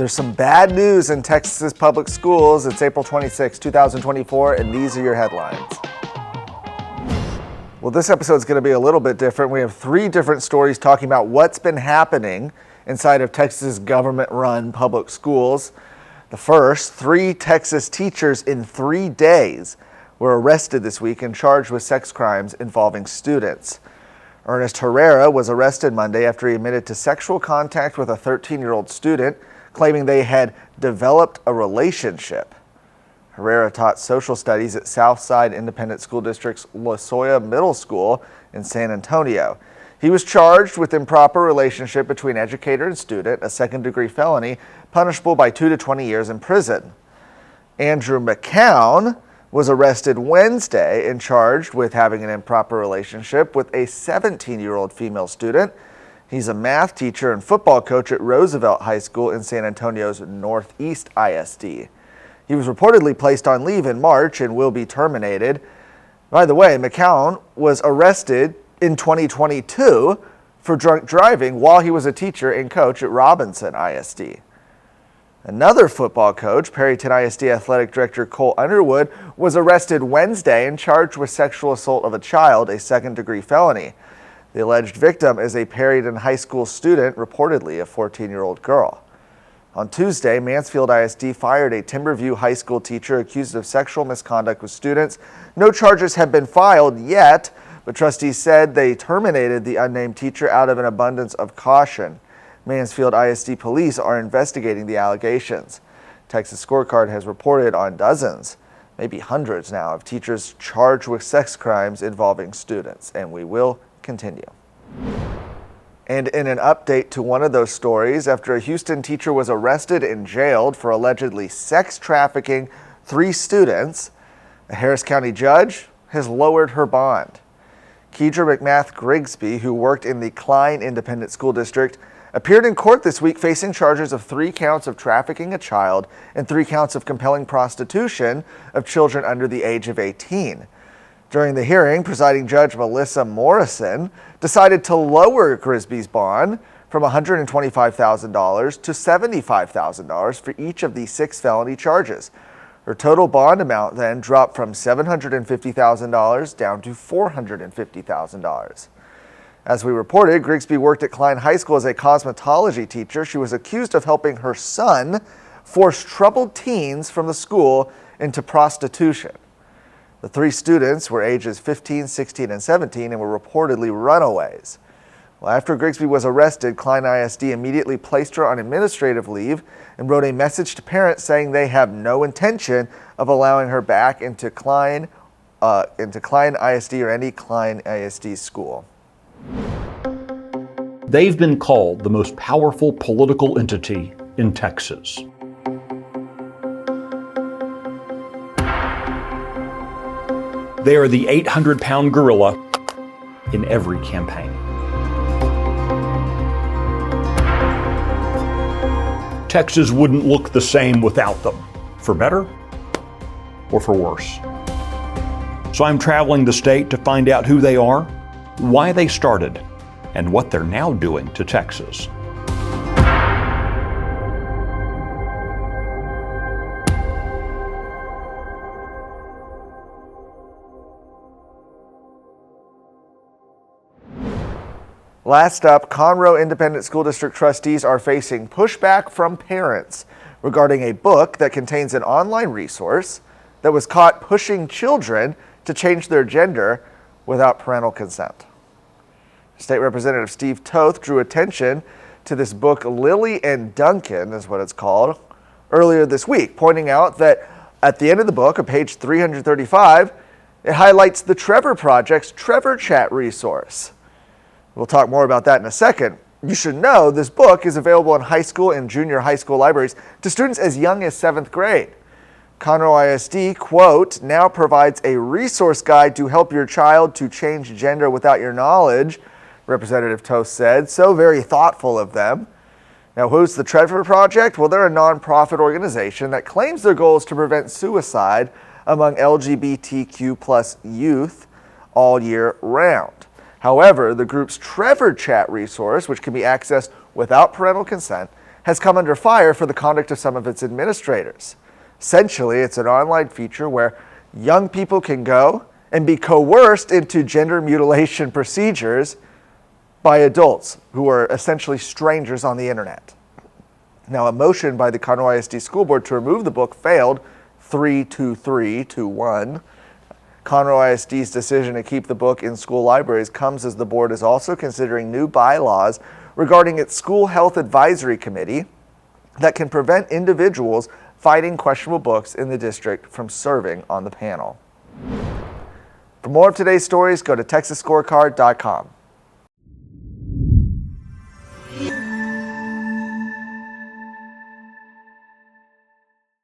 There's some bad news in Texas public schools. It's April 26, 2024, and these are your headlines. Well, this episode is going to be a little bit different. We have three different stories talking about what's been happening inside of Texas government-run public schools. The first, 3 Texas teachers in 3 days were arrested this week and charged with sex crimes involving students. Ernest Herrera was arrested Monday after he admitted to sexual contact with a 13-year-old student, claiming they had developed a relationship. Herrera taught social studies at Southside Independent School District's La Soya Middle School in San Antonio. He was charged with improper relationship between educator and student, a second-degree felony punishable by 2 to 20 years in prison. Andrew McCown was arrested Wednesday and charged with having an improper relationship with a 17-year-old female student. He's a math teacher and football coach at Roosevelt High School in San Antonio's Northeast ISD. He was reportedly placed on leave in March and will be terminated. By the way, McCown was arrested in 2022 for drunk driving while he was a teacher and coach at Robinson ISD. Another football coach, Perryton ISD Athletic Director Cole Underwood, was arrested Wednesday and charged with sexual assault of a child, a second-degree felony. The alleged victim is a Perryton High School student, reportedly a 14-year-old girl. On Tuesday, Mansfield ISD fired a Timberview High School teacher accused of sexual misconduct with students. No charges have been filed yet, but trustees said they terminated the unnamed teacher out of an abundance of caution. Mansfield ISD police are investigating the allegations. Texas Scorecard has reported on dozens, maybe hundreds now, of teachers charged with sex crimes involving students, and we will continue. And in an update to one of those stories, after a Houston teacher was arrested and jailed for allegedly sex trafficking 3 students, a Harris County judge has lowered her bond. Kedra McMath Grigsby, who worked in the Klein Independent School District, appeared in court this week facing charges of 3 counts of trafficking a child and 3 counts of compelling prostitution of children under the age of 18. During the hearing, presiding judge Melissa Morrison decided to lower Grigsby's bond from $125,000 to $75,000 for each of the 6 felony charges. Her total bond amount then dropped from $750,000 down to $450,000. As we reported, Grigsby worked at Klein High School as a cosmetology teacher. She was accused of helping her son force troubled teens from the school into prostitution. The 3 students were ages 15, 16, and 17 and were reportedly runaways. Well, after Grigsby was arrested, Klein ISD immediately placed her on administrative leave and wrote a message to parents saying they have no intention of allowing her back into Klein ISD or any Klein ISD school. They've been called the most powerful political entity in Texas. They are the 800-pound gorilla in every campaign. Texas wouldn't look the same without them, for better or for worse. So I'm traveling the state to find out who they are, why they started, and what they're now doing to Texas. Last up, Conroe Independent School District trustees are facing pushback from parents regarding a book that contains an online resource that was caught pushing children to change their gender without parental consent. State Representative Steve Toth drew attention to this book, Lily and Duncan is what it's called, earlier this week, pointing out that at the end of the book, on page 335, it highlights the Trevor Project's Trevor Chat resource. We'll talk more about that in a second. You should know this book is available in high school and junior high school libraries to students as young as 7th grade. Conroe ISD, quote, now provides a resource guide to help your child to change gender without your knowledge, Representative Toth said. So very thoughtful of them. Now, who's the Trevor Project? Well, they're a nonprofit organization that claims their goal is to prevent suicide among LGBTQ plus youth all year round. However, the group's Trevor Chat resource, which can be accessed without parental consent, has come under fire for the conduct of some of its administrators. Essentially, it's an online feature where young people can go and be coerced into gender mutilation procedures by adults who are essentially strangers on the internet. Now, a motion by the Conroe ISD School Board to remove the book failed 3-3 to 1. Conroe ISD's decision to keep the book in school libraries comes as the board is also considering new bylaws regarding its School Health Advisory Committee that can prevent individuals fighting questionable books in the district from serving on the panel. For more of today's stories, go to texasscorecard.com.